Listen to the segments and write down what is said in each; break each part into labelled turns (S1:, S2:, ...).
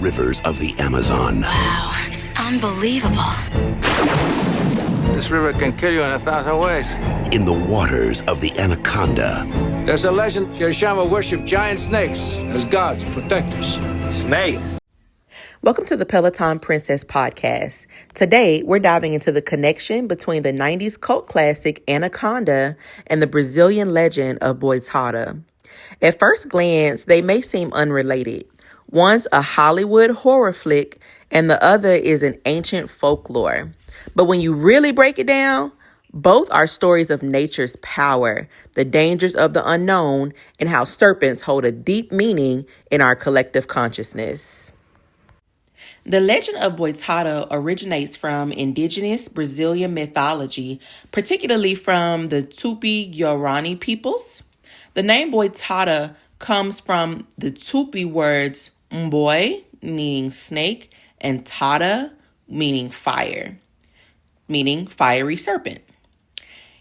S1: rivers of the Amazon.
S2: Wow, it's unbelievable.
S3: This river can kill you in 1,000 ways.
S1: In the waters of the Anaconda.
S3: There's a legend Shirishama worshipped giant snakes as gods, protectors.
S4: Snakes?
S5: Welcome to the Peloton Princess Podcast. Today, we're diving into the connection between the 90s cult classic Anaconda and the Brazilian legend of Boitatá. At first glance, they may seem unrelated. One's a Hollywood horror flick, and the other is an ancient folklore. But when you really break it down, both are stories of nature's power, the dangers of the unknown, and how serpents hold a deep meaning in our collective consciousness. The legend of Boitatá originates from indigenous Brazilian mythology, particularly from the Tupi-Guarani peoples. The name Boitatá comes from the Tupi words mboi, meaning snake, and tata, meaning fire, meaning fiery serpent.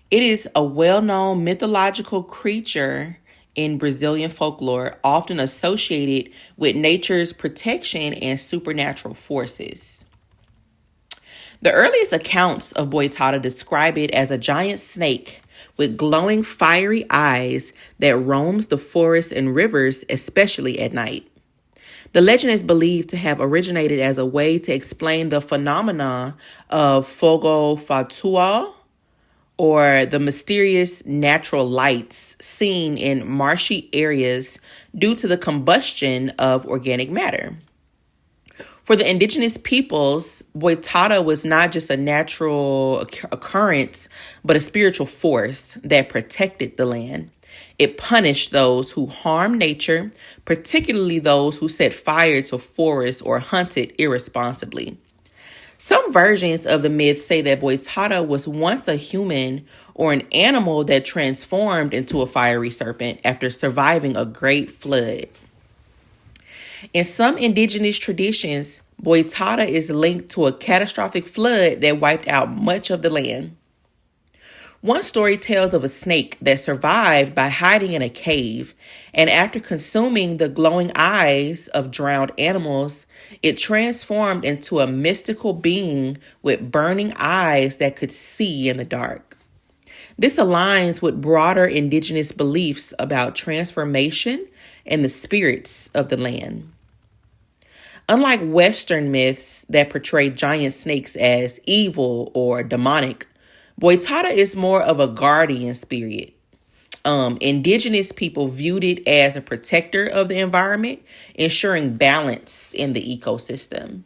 S5: It is a well-known mythological creature in Brazilian folklore, often associated with nature's protection and supernatural forces. The earliest accounts of Boitatá describe it as a giant snake with glowing fiery eyes that roams the forests and rivers, especially at night. The legend is believed to have originated as a way to explain the phenomena of fogo fatua, or the mysterious natural lights seen in marshy areas due to the combustion of organic matter. For the indigenous peoples, Boitatá was not just a natural occurrence, but a spiritual force that protected the land. It punished those who harmed nature, particularly those who set fire to forests or hunted irresponsibly. Some versions of the myth say that Boitatá was once a human or an animal that transformed into a fiery serpent after surviving a great flood. In some indigenous traditions, Boitatá is linked to a catastrophic flood that wiped out much of the land. One story tells of a snake that survived by hiding in a cave, and after consuming the glowing eyes of drowned animals, it transformed into a mystical being with burning eyes that could see in the dark. This aligns with broader indigenous beliefs about transformation and the spirits of the land. Unlike Western myths that portray giant snakes as evil or demonic, Boitatá is more of a guardian spirit. Indigenous people viewed it as a protector of the environment, ensuring balance in the ecosystem.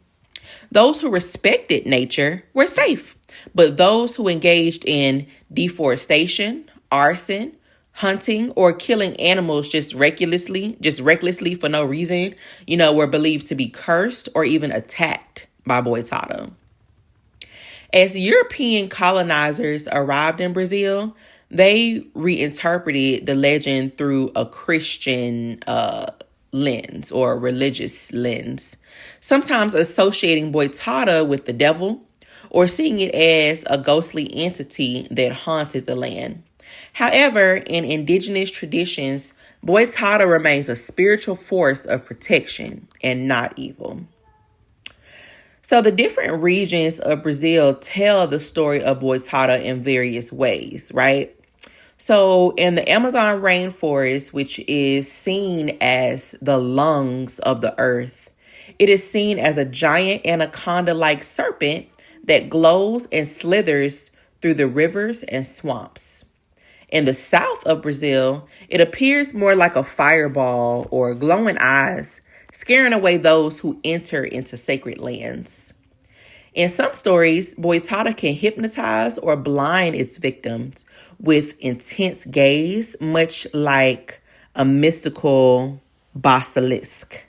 S5: Those who respected nature were safe, but those who engaged in deforestation, arson, hunting, or killing animals just recklessly for no reason, were believed to be cursed or even attacked by Boitatá. As European colonizers arrived in Brazil, they reinterpreted the legend through a Christian lens or religious lens, sometimes associating Boitatá with the devil or seeing it as a ghostly entity that haunted the land. However, in indigenous traditions, Boitatá remains a spiritual force of protection and not evil. So the different regions of Brazil tell the story of Boitatá in various ways, right? So in the Amazon rainforest, which is seen as the lungs of the earth, it is seen as a giant anaconda-like serpent that glows and slithers through the rivers and swamps. In the south of Brazil, it appears more like a fireball or glowing eyes, scaring away those who enter into sacred lands. In some stories, Boitatá can hypnotize or blind its victims with intense gaze, much like a mystical basilisk.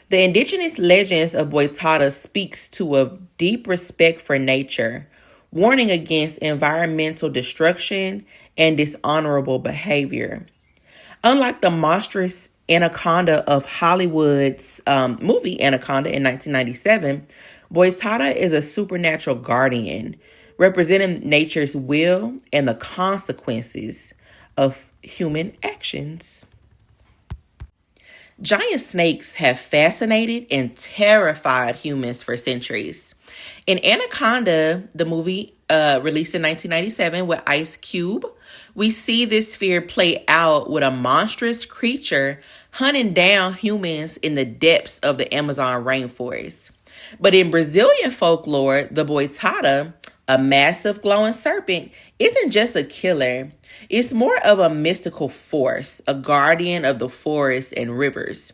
S5: The indigenous legends of Boitatá speaks to a deep respect for nature, warning against environmental destruction and dishonorable behavior. Unlike the monstrous Anaconda of Hollywood's movie Anaconda in 1997, Boitatá is a supernatural guardian, representing nature's will and the consequences of human actions. Giant snakes have fascinated and terrified humans for centuries. In Anaconda, the movie released in 1997 with Ice Cube, we see this fear play out with a monstrous creature hunting down humans in the depths of the Amazon rainforest. But in Brazilian folklore, the Boitatá, a massive glowing serpent, isn't just a killer. It's more of a mystical force, a guardian of the forests and rivers.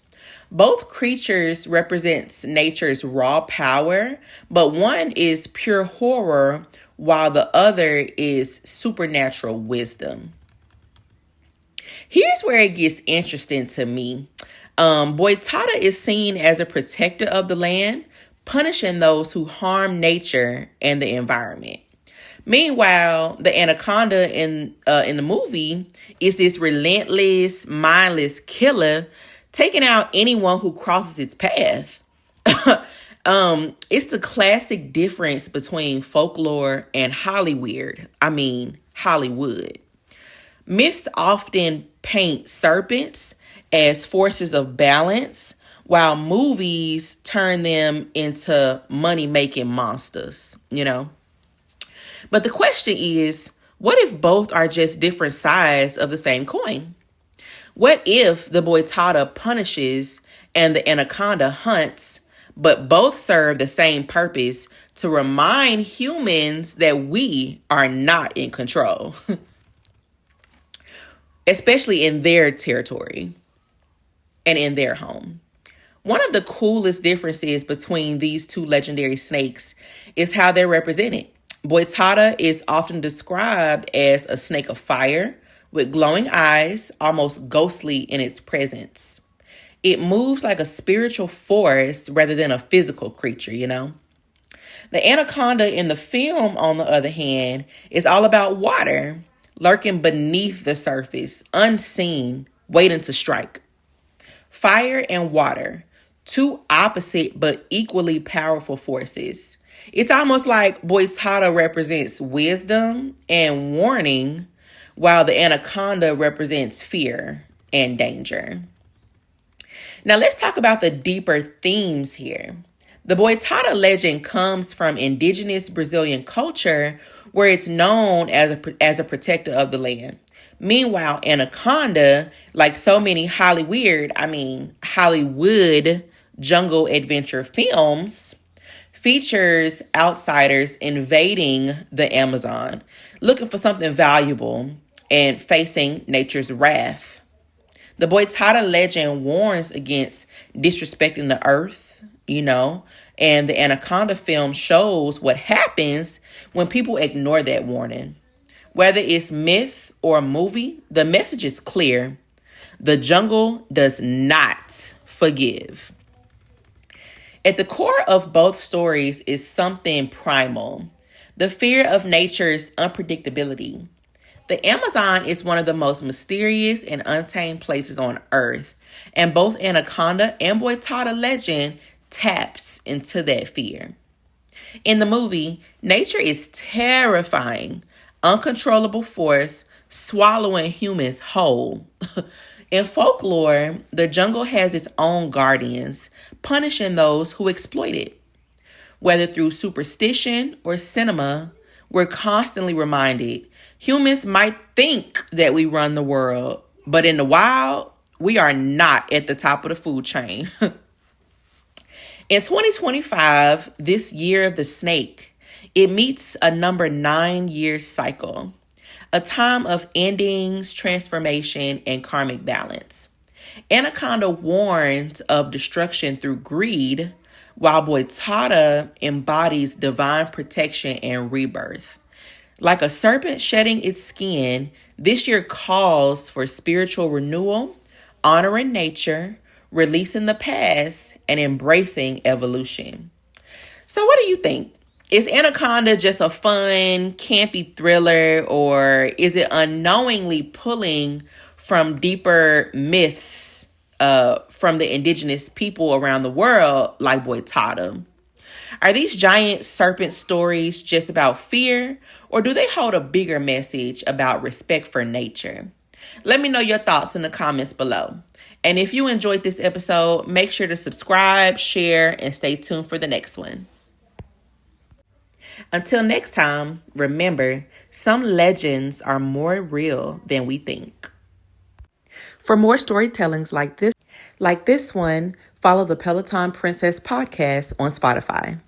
S5: Both creatures represents nature's raw power, but one is pure horror while the other is supernatural wisdom. Here's where it gets interesting to me. Boitatá is seen as a protector of the land, punishing those who harm nature and the environment. Meanwhile, the anaconda in the movie is this relentless, mindless killer taking out anyone who crosses its path. It's the classic difference between folklore and Hollywood. Myths often paint serpents as forces of balance, while movies turn them into money-making monsters, But the question is, what if both are just different sides of the same coin? What if the Boitatá punishes and the anaconda hunts, but both serve the same purpose to remind humans that we are not in control, especially in their territory and in their home? One of the coolest differences between these two legendary snakes is how they're represented. Boitatá is often described as a snake of fire with glowing eyes, almost ghostly in its presence. It moves like a spiritual force rather than a physical creature, The anaconda in the film, on the other hand, is all about water, lurking beneath the surface, unseen, waiting to strike. Fire and water, two opposite but equally powerful forces. It's almost like Boitatá represents wisdom and warning, while the anaconda represents fear and danger. Now let's talk about the deeper themes here. The Boitatá legend comes from indigenous Brazilian culture, where it's known as a protector of the land. Meanwhile, Anaconda, like so many Hollywood jungle adventure films, features outsiders invading the Amazon, looking for something valuable and facing nature's wrath. The Boitatá legend warns against disrespecting the earth, and the Anaconda film shows what happens when people ignore that warning. Whether it's myth or movie, the message is clear. The jungle does not forgive. At the core of both stories is something primal, the fear of nature's unpredictability. The Amazon is one of the most mysterious and untamed places on Earth, and both Anaconda and Boitatá legend taps into that fear. In the movie, nature is terrifying, uncontrollable force swallowing humans whole. In folklore, the jungle has its own guardians, punishing those who exploit it. Whether through superstition or cinema, we're constantly reminded humans might think that we run the world, but in the wild, we are not at the top of the food chain. In 2025, this year of the snake, it meets a number 9-year cycle, a time of endings, transformation, and karmic balance. Anaconda warns of destruction through greed, while Boitatá embodies divine protection and rebirth. Like a serpent shedding its skin, this year calls for spiritual renewal, honoring nature, releasing the past, and embracing evolution. So what do you think? Is Anaconda just a fun, campy thriller, or is it unknowingly pulling from deeper myths from the indigenous people around the world like Boitatá? Are these giant serpent stories just about fear, or do they hold a bigger message about respect for nature? Let me know your thoughts in the comments below. And if you enjoyed this episode, make sure to subscribe, share, and stay tuned for the next one. Until next time, remember, some legends are more real than we think. For more storytellings like this one, follow the Peloton Princess Podcast on Spotify.